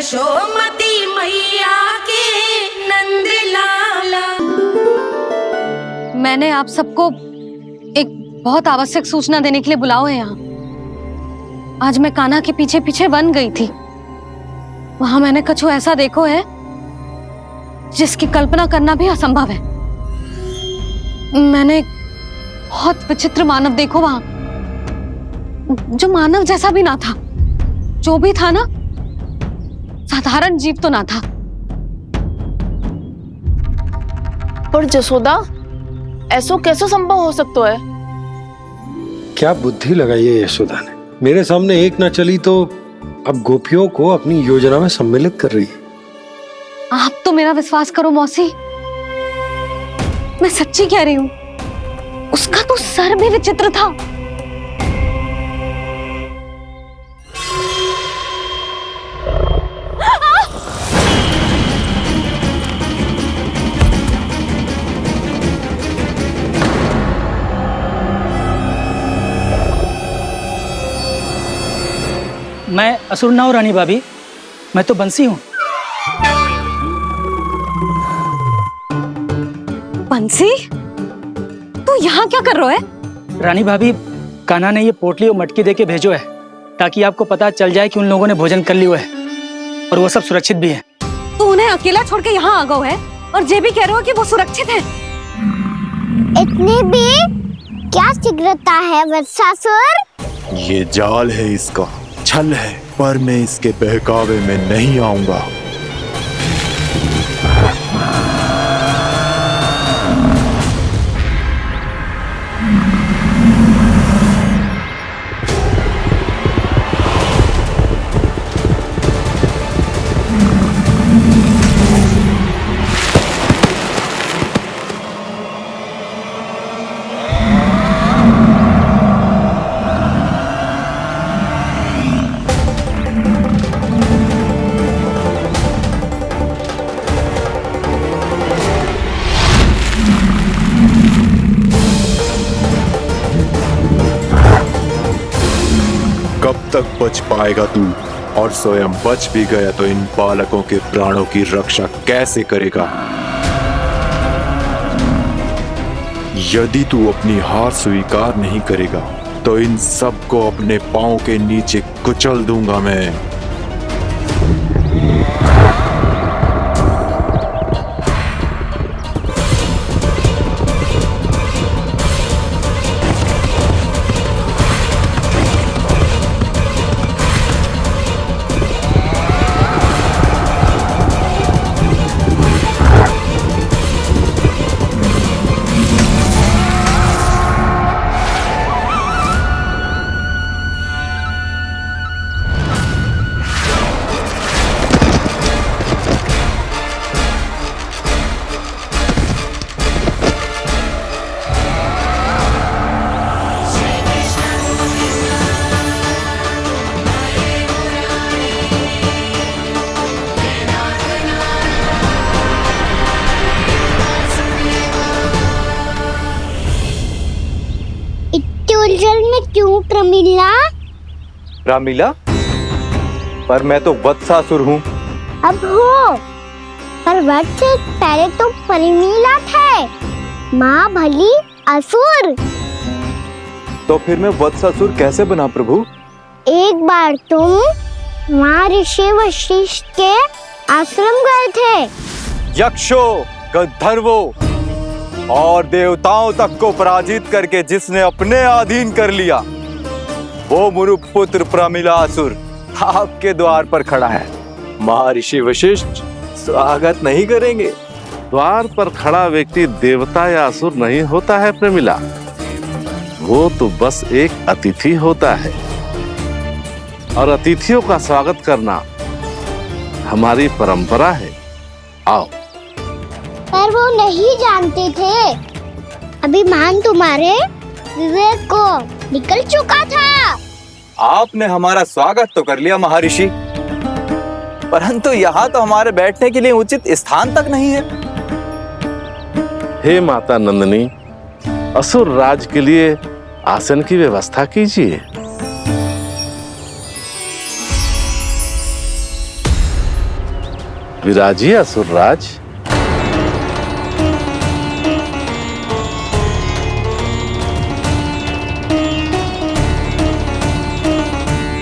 यशोमती मैया के नंद लाला। मैंने आप सबको एक बहुत आवश्यक सूचना देने के लिए बुलाओ है यहाँ। आज मैं कान्हा के पीछे पीछे वन गई थी। वहां मैंने कछु ऐसा देखो है जिसकी कल्पना करना भी असंभव है। मैंने एक बहुत विचित्र मानव देखो वहां, जो मानव जैसा भी ना था। जो भी था ना, साधारण जीव तो ना था। पर जसोदा, ऐसा कैसे संभव हो सकता है? क्या बुद्धि लगाई है यशोदा ने। मेरे सामने एक ना चली तो अब गोपियों को अपनी योजना में सम्मिलित कर रही है। आप तो मेरा विश्वास करो मौसी, मैं सच्ची कह रही हूं। उसका तो सर भी विचित्र था। मैं असुर ना हूं रानी भाभी, मैं तो बंसी हूं। बंसी, तू यहाँ क्या कर रहा है? रानी भाभी, कान्हा ने ये पोटली और मटकी देके भेजो है ताकि आपको पता चल जाए कि उन लोगों ने भोजन कर लिया है और वो सब सुरक्षित भी है। तू उन्हें अकेला छोड़ के यहाँ आ गया है और ये भी कह रहे हो कि वो सुरक्षित है। इतनी भी क्या शीघ्रता है वत्सासुर? ये जाल है, इसका छल है, पर मैं इसके बहकावे में नहीं आऊंगा। कब तक बच पाएगा तू? और स्वयं बच भी गया तो इन बालकों के प्राणों की रक्षा कैसे करेगा? यदि तू अपनी हार स्वीकार नहीं करेगा तो इन सबको अपने पांव के नीचे कुचल दूंगा मैं। उलझन में क्यों प्रमिला? रामीला, पर मैं तो वत्सासुर हूँ। अब हो, पर वत्स से पहले तो परिमीला थे, माँ भली असुर। तो फिर मैं वत्सासुर कैसे बना प्रभु? एक बार तुम माँ ऋषि वशिष्ठ के आश्रम गए थे। यक्षो, गंधर्वों और देवताओं तक को पराजित करके जिसने अपने अधीन कर लिया, वो मुरुपुत्र प्रमिलासुर आपके द्वार पर खड़ा है। महर्षि वशिष्ठ स्वागत नहीं करेंगे? द्वार पर खड़ा व्यक्ति देवता या असुर नहीं होता है प्रमिला, वो तो बस एक अतिथि होता है और अतिथियों का स्वागत करना हमारी परंपरा है। आओ। पर वो नहीं जानते थे, अभिमान तुम्हारे विवेक को निकल चुका था। आपने हमारा स्वागत तो कर लिया महर्षि, परंतु यहाँ तो हमारे बैठने के लिए उचित स्थान तक नहीं है। हे माता नंदिनी, असुर राज के लिए आसन की व्यवस्था कीजिए। विराजिए असुरराज।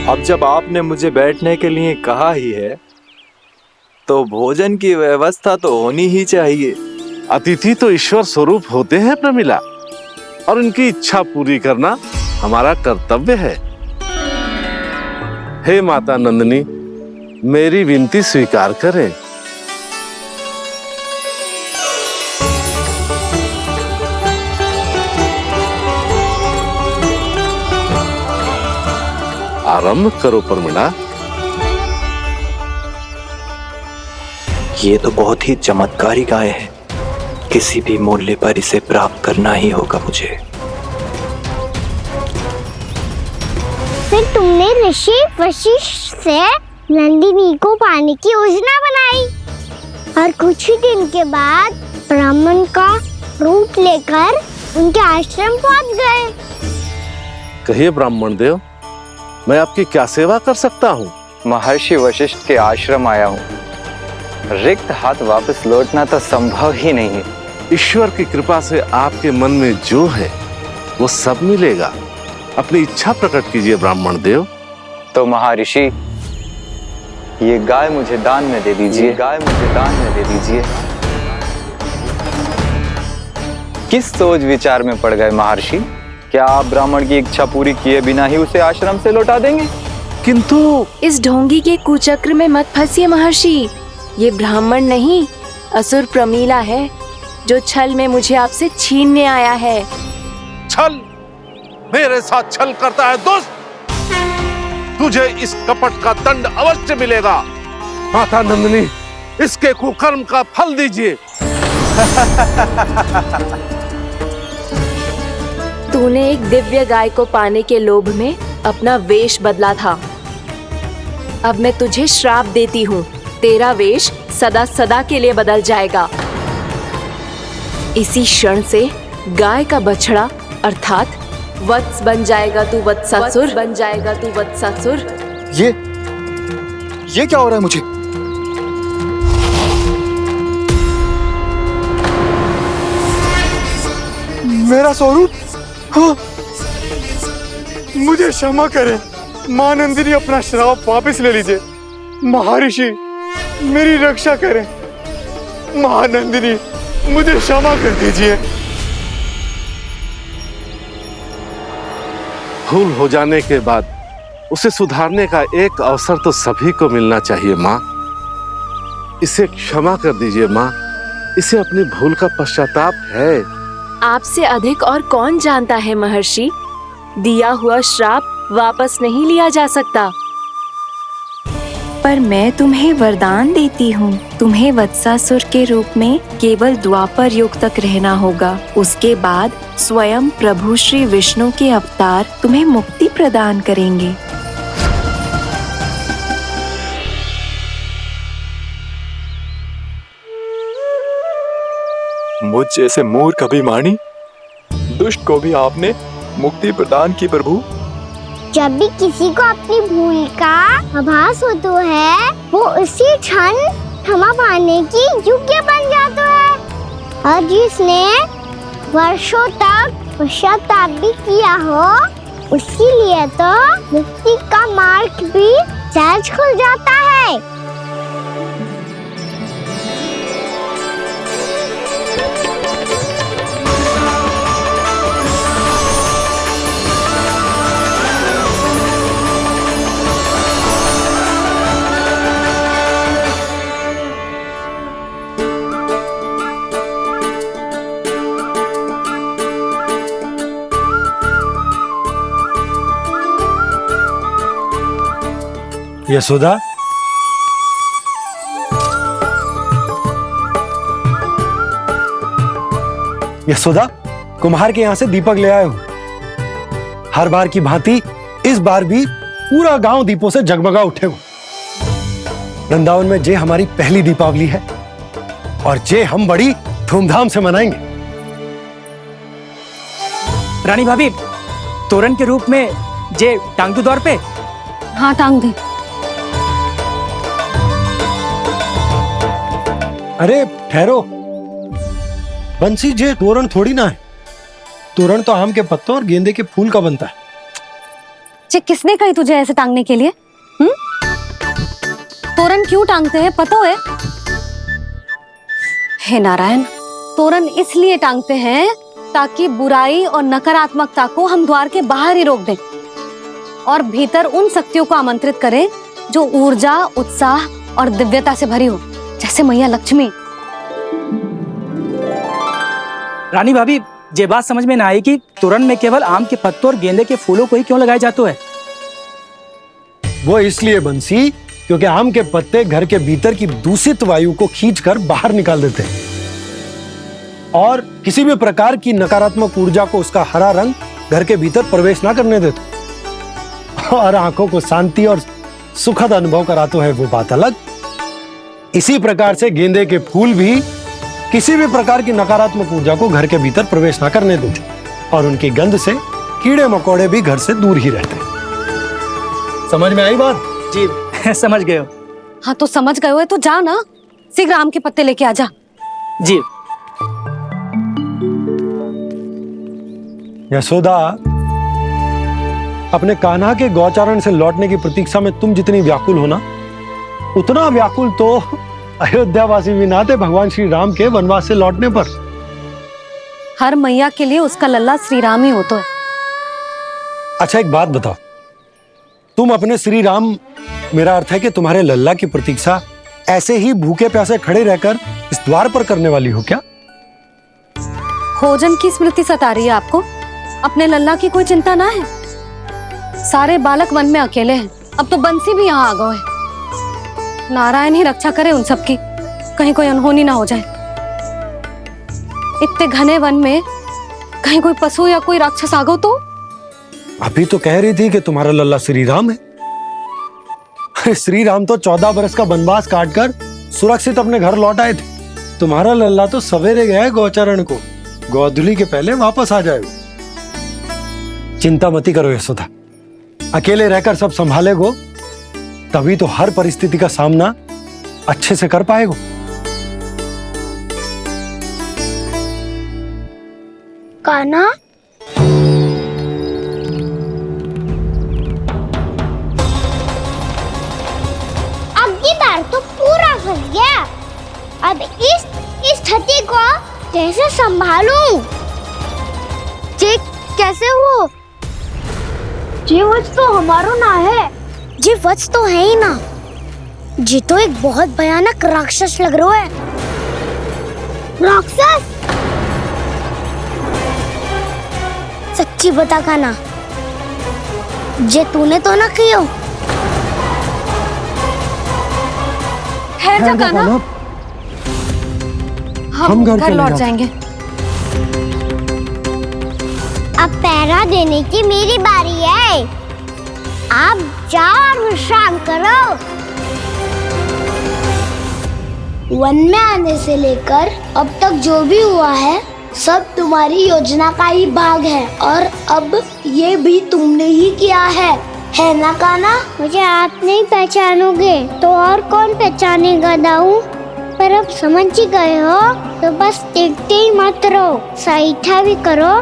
अब जब आपने मुझे बैठने के लिए कहा ही है तो भोजन की व्यवस्था तो होनी ही चाहिए। अतिथि तो ईश्वर स्वरूप होते हैं प्रमिला, और उनकी इच्छा पूरी करना हमारा कर्तव्य है। हे माता नंदिनी, मेरी विनती स्वीकार करें। आरंभ करो प्रमिला। ये तो बहुत ही चमत्कारी गाय है, किसी भी मूल्य पर इसे प्राप्त करना ही होगा मुझे। फिर तुमने ऋषि वशिष्ठ से नंदिनी को पाने की योजना बनाई और कुछ ही दिन के बाद ब्राह्मण का रूप लेकर उनके आश्रम पहुंच गए। कहिए ब्राह्मण देव, मैं आपकी क्या सेवा कर सकता हूँ? महर्षि वशिष्ठ के आश्रम आया हूँ। रिक्त हाथ वापस लौटना तो संभव ही नहीं है। ईश्वर की कृपा से आपके मन में जो है वो सब मिलेगा। अपनी इच्छा प्रकट कीजिए ब्राह्मण देव। तो महर्षि, ये गाय मुझे दान में दे दीजिए। गाय मुझे दान में दे दीजिए। किस सोच विचार में पड़ गए महर्षि? क्या आप ब्राह्मण की इच्छा पूरी किए बिना ही उसे आश्रम से लौटा देंगे? किंतु इस ढोंगी के कुचक्र में मत फंसिए महर्षि। ये ब्राह्मण नहीं, असुर प्रमीला है जो छल में मुझे आपसे छीनने आया है। छल? मेरे साथ छल करता है दुष्ट? तुझे इस कपट का दंड अवश्य मिलेगा। माता नंदिनी, इसके कुकर्म का फल दीजिए। तूने एक दिव्य गाय को पाने के लोभ में अपना वेश बदला था। अब मैं तुझे श्राप देती हूँ, तेरा वेश सदा सदा के लिए बदल जाएगा। इसी क्षण से गाय का बछड़ा अर्थात वत्स बन जाएगा तू वत्सासुर। बन जाएगा तू वत्सासुर। ये क्या हो रहा है मुझे? मेरा स्वरूप? हाँ। मुझे क्षमा करें मां नंदिनी, अपना श्राप वापस ले लीजिए। महर्षि, मेरी रक्षा करें। महानंदिनी, मुझे क्षमा कर दीजिए। भूल हो जाने के बाद उसे सुधारने का एक अवसर तो सभी को मिलना चाहिए माँ। इसे क्षमा कर दीजिए माँ, इसे अपनी भूल का पश्चाताप है। आपसे अधिक और कौन जानता है महर्षि, दिया हुआ श्राप वापस नहीं लिया जा सकता। पर मैं तुम्हें वरदान देती हूँ, तुम्हें वत्सासुर के रूप में केवल द्वापर युग तक रहना होगा। उसके बाद स्वयं प्रभु श्री विष्णु के अवतार तुम्हें मुक्ति प्रदान करेंगे। मुझ जैसे मूर्ख अभिमानी दुष्ट को भी आपने मुक्ति प्रदान की प्रभु। जब भी किसी को अपनी भूल का आभास होता है, वो उसी क्षण क्षमा पाने की योग्य बन जाता है। और जिसने वर्षों तक पश्चाताप भी किया हो, उसके लिए तो मुक्ति का मार्ग भी सहज खुल जाता है। यशोदा, यशोदा, कुम्हार के यहाँ से दीपक ले आया हूं। हर बार की भांति इस बार भी पूरा गांव दीपों से जगमगा उठे हो। वृंदावन में जे हमारी पहली दीपावली है और जे हम बड़ी धूमधाम से मनाएंगे। रानी भाभी, तोरण के रूप में जे टांग दो द्वार पे। हाँ, टांग दे। अरे ठहरो बंसी, जे तोरण थोड़ी ना है। तोरण तो आम के पत्तों और गेंदे के फूल का बनता है। जे किसने कही तुझे ऐसे टांगने के लिए? तोरण क्यों टांगते हैं पता है? हे नारायण, तोरण इसलिए टांगते हैं ताकि बुराई और नकारात्मकता को हम द्वार के बाहर ही रोक दें और भीतर उन शक्तियों को आमंत्रित करें जो ऊर्जा, उत्साह और दिव्यता से भरी हो, जैसे मैया लक्ष्मी। रानी भाभी, ये बात समझ में ना आई कि तोरण में केवल आम के पत्तों और गेंदे के फूलों को ही क्यों लगाया जाता है? वो इसलिए बंसी, क्योंकि आम के पत्ते घर के भीतर की दूषित वायु को खींचकर बाहर निकाल देते हैं और किसी भी प्रकार की नकारात्मक ऊर्जा को उसका हरा रंग घर के भीतर प्रवेश ना करने देते और आंखों को शांति और सुखद अनुभव कराते है, वो बात अलग। इसी प्रकार से गेंदे के फूल भी किसी भी प्रकार की नकारात्मक ऊर्जा को घर के भीतर प्रवेश ना करने देते और उनकी गंध से कीड़े मकोड़े भी घर से दूर ही रहते। समझ में आई बात? जी समझ गए हो। हाँ तो समझ गए हो तो जा ना, शीघ्र आम के पत्ते लेके आ जा। जी। यशोदा, अपने कान्हा के गौचारण से लौटने की प्रतीक्षा में तुम जितनी व्याकुल हो ना, उतना व्याकुल तो अयोध्यावासी भी ना थे भगवान श्री राम के वनवास से लौटने पर। हर मैया के लिए उसका लल्ला श्री राम ही होता है। अच्छा एक बात बताओ, तुम अपने श्री राम, मेरा अर्थ है कि तुम्हारे लल्ला की प्रतीक्षा ऐसे ही भूखे प्यासे खड़े रहकर इस द्वार पर करने वाली हो क्या? भोजन की स्मृति सता रही है आपको? अपने लल्ला की कोई चिंता ना है। सारे बालक वन में अकेले हैं, अब तो बंसी भी यहाँ आ गए हैं। नारायण ही रक्षा करे उन सबकी, कहीं कोई अनहोनी ना हो जाए। इतने घने वन में कहीं कोई पशु या कोई राक्षस आ गो तो? अभी तो कह रही थी कि तुम्हारा लल्ला श्री राम है। श्री राम तो 14 बरस का वनवास काटकर सुरक्षित अपने घर लौट आए थे। तुम्हारा लल्ला तो सवेरे गया है गौचरण को, गोधूली के पहले वापस आ जाएगा। चिंता मती करो यशोदा, अकेले रहकर सब संभालेगो तभी तो हर परिस्थिति का सामना अच्छे से कर पाएगो। कान्हा, अब की बार तो पूरा फंस गया। अब इस स्थिति को कैसे संभालूं? जी कैसे हो? जी वत्स तो हमारो ना है। जी वत्स तो है ही ना। जी तो एक बहुत भयानक राक्षस लग रहा है। राक्षस? सच्ची बता कान्हा, जे तूने तो ना कियो? है जा कान्हा, हम घर लौट जाएंगे। अब पहरा देने की मेरी बारी है। आप जाओ और विश्राम करो। वन में आने से लेकर अब तक जो भी हुआ है सब तुम्हारी योजना का ही भाग है और अब ये भी तुमने ही किया है ना कान्हा? मुझे आप नहीं पहचानोगे तो और कौन पहचानेगा दाऊ? पर अब समझ ही गए हो तो बस देखते ही मत रहो, सहीठा भी करो।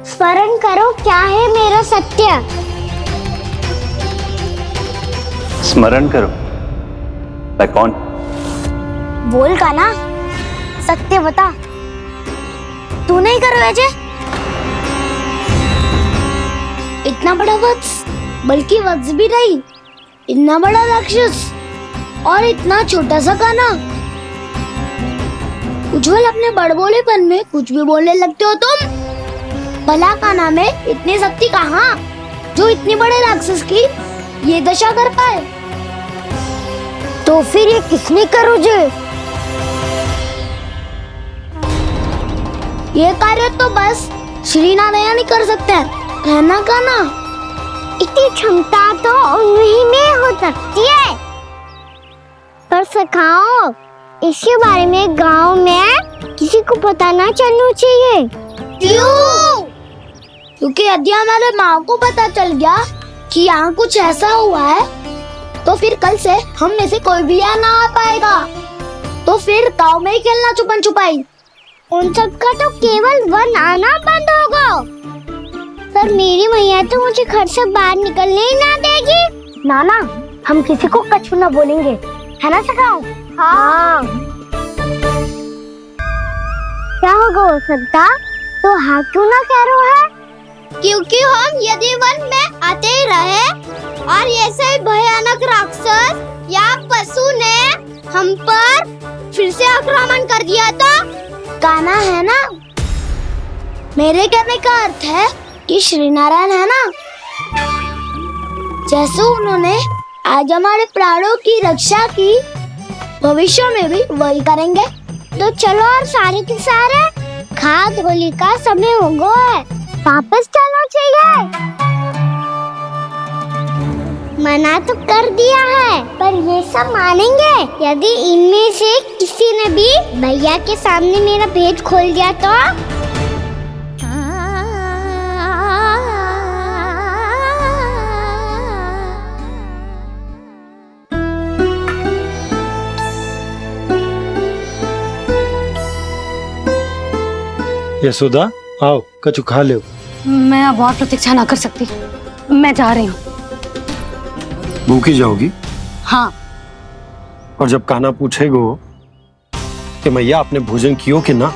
स्मरण करो क्या है मेरा सत्य। स्मरण करो? मैं कौन? बोल कान्हा, सत्य बता। तू नहीं करो अजय? इतना बड़ा वत्स, बल्कि वत्स भी नहीं, इतना बड़ा राक्षस और इतना छोटा सा कान्हा। उज्जवल अपने बड़बोलेपन में कुछ भी बोलने लगते हो तुम। भला कान्हा में इतनी शक्ति कहाँ जो इतने बड़े राक्षस की ये दशा कर पाए? तो फिर ये किसने करो जे? ये कार्य तो बस श्री नारायण ही कर सकते हैं, है ना कान्हा? इतनी क्षमता तो उन्हीं में हो सकती है। पर सखाओ, इसके बारे में गांव में किसी को पता ना चलना चाहिए। क्यों? क्योंकि यदि हमारे माँ को पता चल गया कि यहाँ कुछ ऐसा हुआ है तो फिर कल से हम में से कोई भी यहाँ ना आ पाएगा। तो फिर गाँव में ही खेलना छुपन छुपाई। उन सबका तो केवल वन आना बंद होगा। पर मेरी मैया तो मुझे घर से बाहर निकलने ही ना देगी। नाना, हम किसी को कछु ना बोलेंगे, है ना सखाओ? हाँ। क्या होगा हो सकता? तो हाँ क्यों ना कह रहा है? क्योंकि हम यदि वन में आते ही रहे और ऐसे ही भयानक राक्षस या पशु ने हम पर फिर से आक्रमण कर दिया तो कान्हा है ना, मेरे कहने का अर्थ है कि श्री नारायण है ना, जैसे उन्होंने आज हमारे प्राणों की रक्षा की, भविष्य में भी वही करेंगे। तो चलो और सारे के सारे खाद होली का समय हो गया है, वापस चलना चाहिए। मना तो कर दिया है, पर ये सब मानेंगे यदि इनमें से किसी ने भी भैया के सामने मेरा भेद खोल दिया तो? यशोदा, आओ कछु खा लो। मैं अब और प्रतीक्षा ना कर सकती, मैं जा रही हूँ। भूखी जाओगी? हाँ। और जब कान्हा पूछेगो कि मैया आपने भोजन कियो कि ना,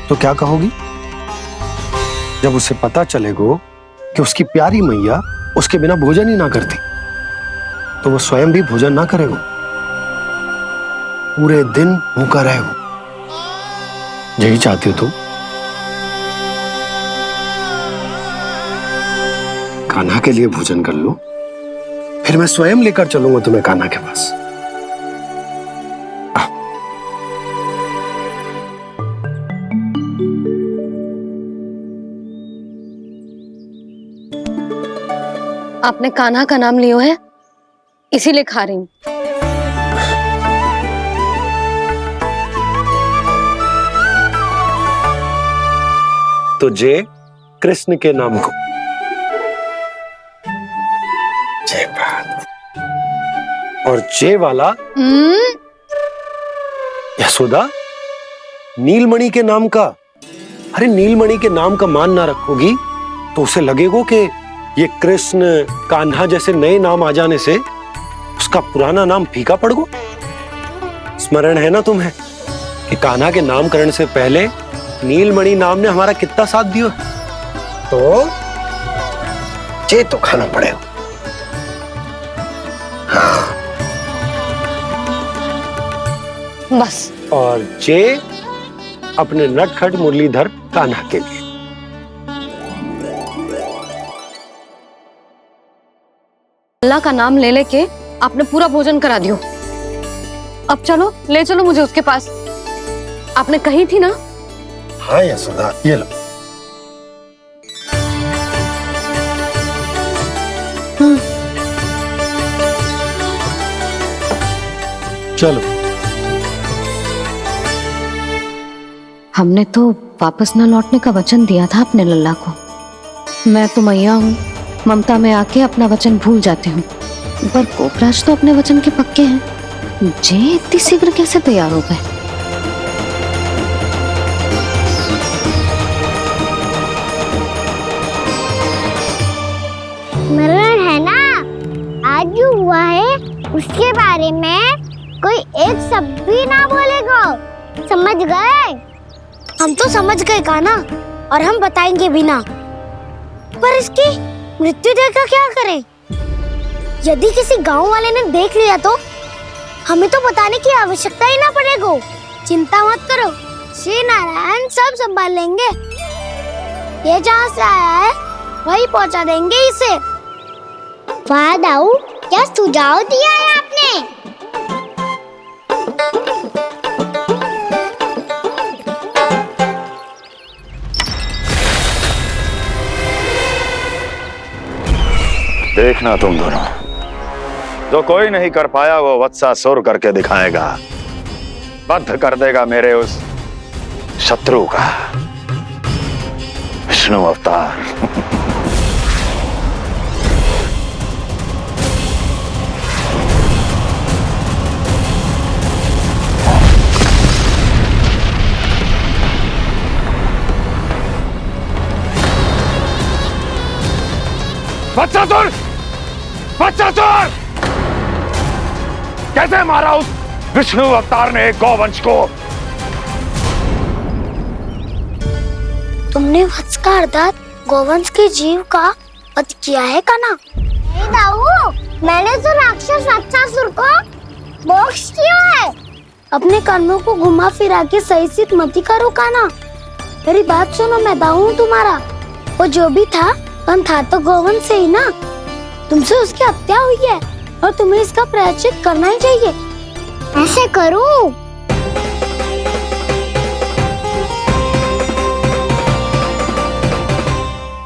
तो क्या कहोगी? जब उसे पता चलेगो कि उसकी प्यारी मैया उसके बिना भोजन ही ना करती, तो वो स्वयं भी भोजन ना करेगो, पूरे दिन भूखा रहेगो। यही चाहती हो तुम? कान्हा के लिए भोजन कर लो, फिर मैं स्वयं लेकर चलूंगा तुम्हें कान्हा के पास। आपने कान्हा का नाम लियो है, इसीलिए खा रही हूँ। तो जय कृष्ण के नाम को। जय बात। और जय वाला यशोदा, नीलमणि के नाम का। अरे नीलमणि के नाम का मान ना रखोगी तो उसे लगेगा कि ये कृष्ण कान्हा जैसे नए नाम आ जाने से उसका पुराना नाम फीका पड़ गो। स्मरण है ना तुम्हें कि कान्हा के नामकरण से पहले नीलमणि नाम ने हमारा कितना साथ दिया? तो जे तो खाना पड़ेगा। हाँ। बस। और जे अपने नटखट मुरलीधर कान्हा के लिए। अल्लाह का नाम ले लेके आपने पूरा भोजन करा दियो। अब चलो, ले चलो मुझे उसके पास। आपने कही थी ना? हाँ यशोदा, ये लो। चलो। हमने तो वापस न लौटने का वचन दिया था अपने लल्ला को। मैं तो मैया हूँ, ममता में आके अपना वचन भूल जाती हूँ, पर गोपराज तो अपने वचन के पक्के हैं। जे इतनी शीघ्र कैसे तैयार हो गए? मरण है ना, आज जो हुआ है उसके बारे में कोई एक शब्द भी ना बोलेगा, समझ गए? हम तो समझ गए कान्हा, और हम बताएंगे भी ना। पर इसकी मृत्यु देखकर क्या करें? यदि किसी गांव वाले ने देख लिया तो हमें तो बताने की आवश्यकता ही ना पड़ेगा। चिंता मत करो, श्री नारायण सब संभाल लेंगे। ये जहाँ से आया है वही पहुँचा देंगे इसे। वाह दाऊ, क्या सुझाव दिया है आपने? देखना तुम दोनों, जो कोई नहीं कर पाया वो वत्सासुर करके दिखाएगा, बद्ध कर देगा मेरे उस शत्रु का विष्णु अवतार। वत्सासुर! वत्सासुर! कैसे मारा उस विष्णु अवतार ने एक गौवंश को? तुमने वत्स का अर्थात गोवंश के जीव का वध किया है कान्हा? नहीं दाऊ, मैंने तो राक्षस वत्सासुर को मोक्ष किया है। अपने कर्मों को घुमा फिरा के सही सिद्ध मत करो कान्हा। मेरी बात सुनो, मैं दाऊ हूँ तुम्हारा। वो जो भी था पण था तो गोवंश से ही ना। तुमसे उसकी हत्या हुई है और तुम्हें इसका प्रायश्चित करना ही चाहिए। ऐसे करूँ?